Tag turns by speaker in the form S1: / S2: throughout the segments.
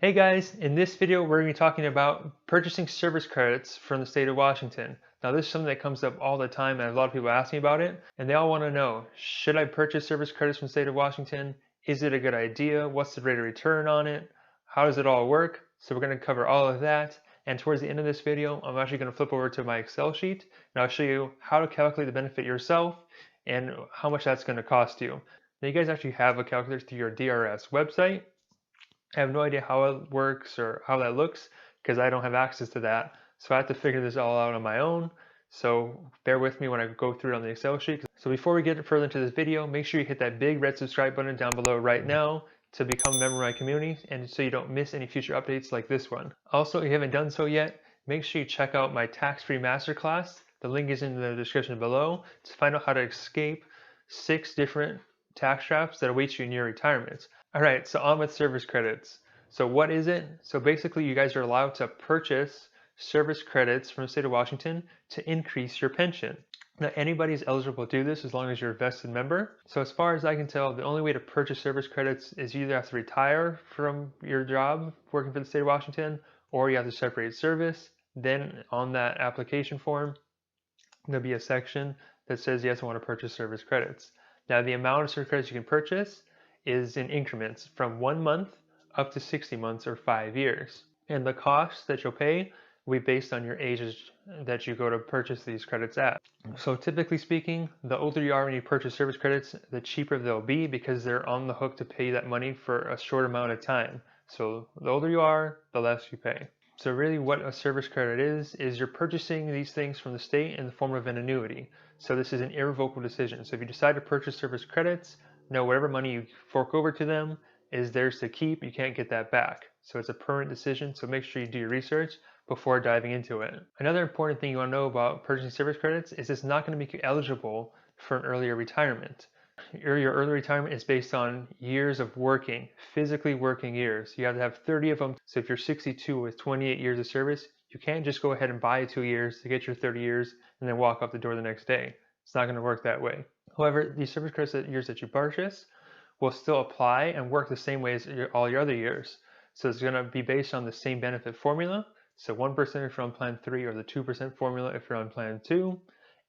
S1: Hey guys, in this video we're going to be talking about purchasing service credits from the state of Washington. Now this is something that comes up all the time and a lot of people ask me about it, and they all want to know, should I purchase service credits from the state of Washington? Is it a good idea? What's the rate of return on it? How does it all work? So we're going to cover all of that, and towards the end of this video I'm actually going to flip over to my Excel sheet and I'll show you how to calculate the benefit yourself and how much that's going to cost you. Now you guys actually have a calculator through your DRS website. I have no idea how it works or how that looks because I don't have access to that. So I have to figure this all out on my own. So bear with me when I go through it on the Excel sheet. So before we get further into this video, make sure you hit that big red subscribe button down below right now to become a member of my community and so you don't miss any future updates like this one. Also, if you haven't done so yet, make sure you check out my tax-free masterclass. The link is in the description below to find out how to escape 6 different tax traps that await you in your retirement. All right, so on with service credits. So what is it? So basically you guys are allowed to purchase service credits from the state of Washington to increase your pension. Now anybody's eligible to do this as long as you're a vested member. So as far as I can tell, the only way to purchase service credits is you either have to retire from your job working for the state of Washington or you have to separate service. Then on that application form, there'll be a section that says yes, I want to purchase service credits. Now the amount of service credits you can purchase is in increments from 1 month up to 60 months or 5 years. And the cost that you'll pay will be based on your age that you go to purchase these credits at. So typically speaking, the older you are when you purchase service credits, the cheaper they'll be because they're on the hook to pay that money for a short amount of time. So the older you are, the less you pay. So really what a service credit is you're purchasing these things from the state in the form of an annuity. So this is an irrevocable decision. So if you decide to purchase service credits, know whatever money you fork over to them is theirs to keep. You can't get that back. So it's a permanent decision. So make sure you do your research before diving into it. Another important thing you want to know about purchasing service credits is it's not going to make you eligible for an earlier retirement. Your early retirement is based on years of working, physically working years. You have to have 30 of them. So if you're 62 with 28 years of service, you can't just go ahead and buy 2 years to get your 30 years and then walk out the door the next day. It's not going to work that way. However, these service credit years that you purchase will still apply and work the same way as all your other years. So it's going to be based on the same benefit formula. So 1% if you're on plan 3 or the 2% formula if you're on plan 2.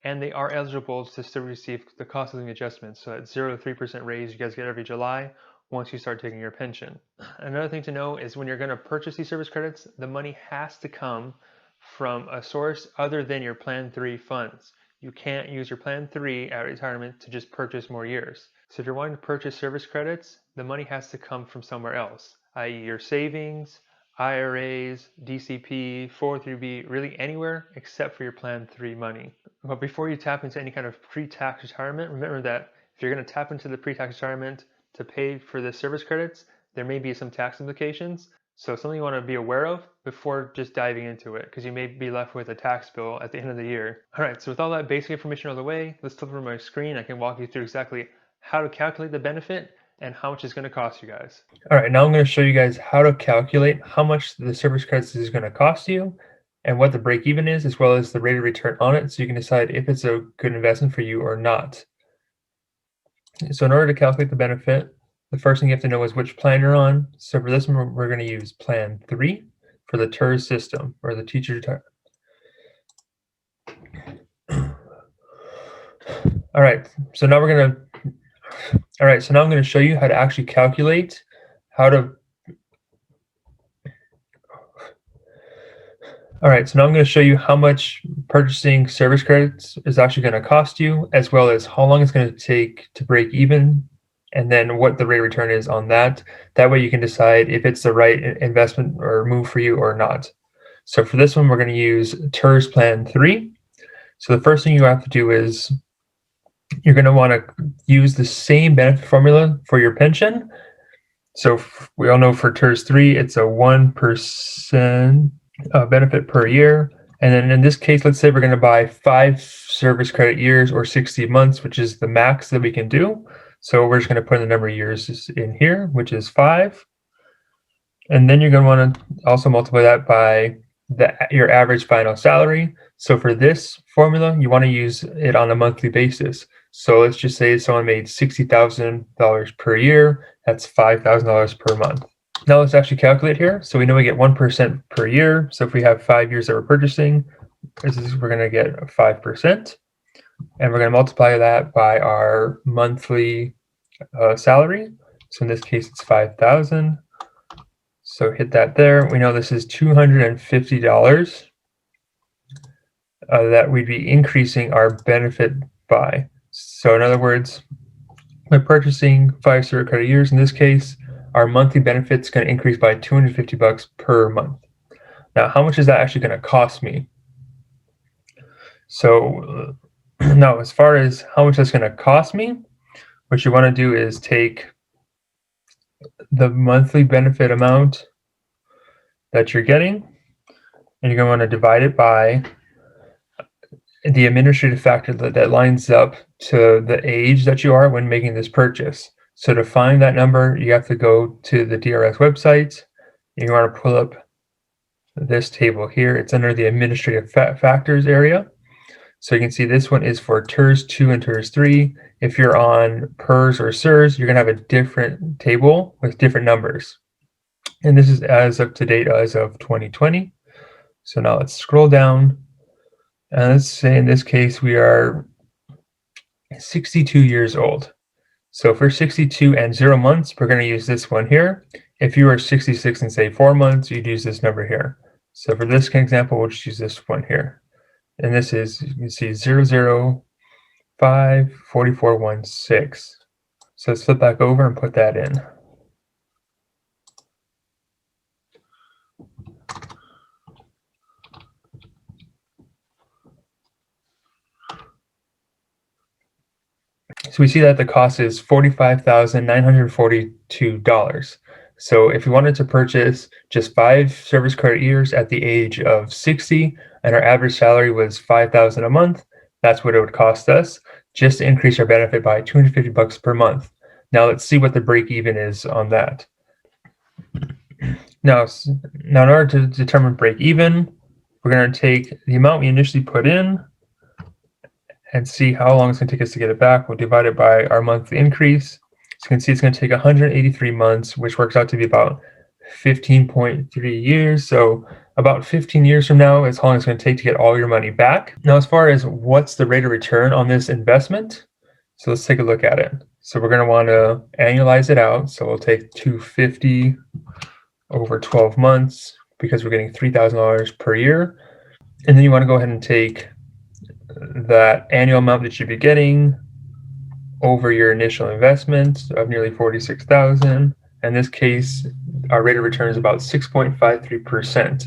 S1: And they are eligible to still receive the cost of living adjustments. So that 0 to 3% raise you guys get every July once you start taking your pension. Another thing to know is when you're going to purchase these service credits, the money has to come from a source other than your plan 3 funds. You can't use your plan 3 at retirement to just purchase more years. So if you're wanting to purchase service credits, the money has to come from somewhere else, i.e. your savings, IRAs, DCP, 403b, really anywhere except for your plan 3 money. But before you tap into any kind of pre-tax retirement, remember that if you're going to tap into the pre-tax retirement to pay for the service credits, there may be some tax implications. So something you want to be aware of before just diving into it, because you may be left with a tax bill at the end of the year. All right, so with all that basic information out of the way, let's flip over my screen. I can walk you through exactly how to calculate the benefit and how much it's going to cost you guys. All right, now I'm going to show you guys how to calculate how much the service credits is going to cost you and what the break even is, as well as the rate of return on it, so you can decide if it's a good investment for you or not. So in order to calculate the benefit, the first thing you have to know is which plan you're on. So for this one, we're going to use plan 3 for the TERS system, or the teacher retirement. All right, so now I'm going to show you how to actually calculate how to. All right, so now I'm going to show you how much purchasing service credits is actually going to cost you, as well as how long it's going to take to break even, and then what the rate of return is on that. That way you can decide if it's the right investment or move for you or not. So for this one, we're going to use TERS Plan 3. So the first thing you have to do is you're going to want to use the same benefit formula for your pension. So we all know for TERS 3, it's a 1% benefit per year. And then in this case, let's say we're going to buy 5 service credit years or 60 months, which is the max that we can do. So we're just going to put in the number of years in here, which is 5. And then you're going to want to also multiply that by your average final salary. So for this formula, you want to use it on a monthly basis. So let's just say someone made $60,000 per year. That's $5,000 per month. Now let's actually calculate here. So we know we get 1% per year. So if we have 5 years that we're purchasing, we're going to get 5%. And we're going to multiply that by our monthly salary. So in this case, it's 5,000. So hit that there. We know this is $250 that we'd be increasing our benefit by. So in other words, by purchasing 5 service credit years, in this case, our monthly benefit's going to increase by $250 per month. Now, how much is that actually going to cost me? So now, as far as how much that's going to cost me, what you want to do is take the monthly benefit amount that you're getting, and you're going to want to divide it by the administrative factor that lines up to the age that you are when making this purchase. So to find that number, you have to go to the DRS website. You want to pull up this table here. It's under the administrative factors area. So you can see this one is for TERS 2 and TERS 3. If you're on PERS or SERS, you're going to have a different table with different numbers. And this is as up to date as of 2020. So now let's scroll down. And let's say in this case, we are 62 years old. So for 62 and 0 months, we're going to use this one here. If you are 66 and say 4 months, you'd use this number here. So for this example, we'll just use this one here. And this is, you can see 0054416. So let's flip back over and put that in. So we see that the cost is $45,942. So if we wanted to purchase just 5 service credit years at the age of 60 and our average salary was $5,000 a month, that's what it would cost us just to increase our benefit by $250 per month. Now let's see what the break even is on that. Now in order to determine break even, we're going to take the amount we initially put in and see how long it's going to take us to get it back. We'll divide it by our monthly increase. So you can see it's going to take 183 months, which works out to be about 15.3 years. So about 15 years from now is how long it's going to take to get all your money back. Now, as far as what's the rate of return on this investment, so let's take a look at it. So we're going to want to annualize it out. So we'll take 250 over 12 months because we're getting $3,000 per year. And then you want to go ahead and take that annual amount that you'd be getting over your initial investment of nearly $46,000. In this case, our rate of return is about 6.53%.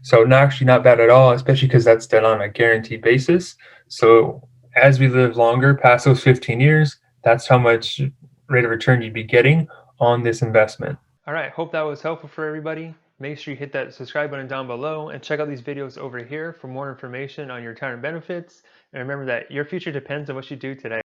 S1: So actually not bad at all, especially because that's done on a guaranteed basis. So as we live longer past those 15 years, that's how much rate of return you'd be getting on this investment. All right, hope that was helpful for everybody. Make sure you hit that subscribe button down below and check out these videos over here for more information on your retirement benefits. And remember that your future depends on what you do today.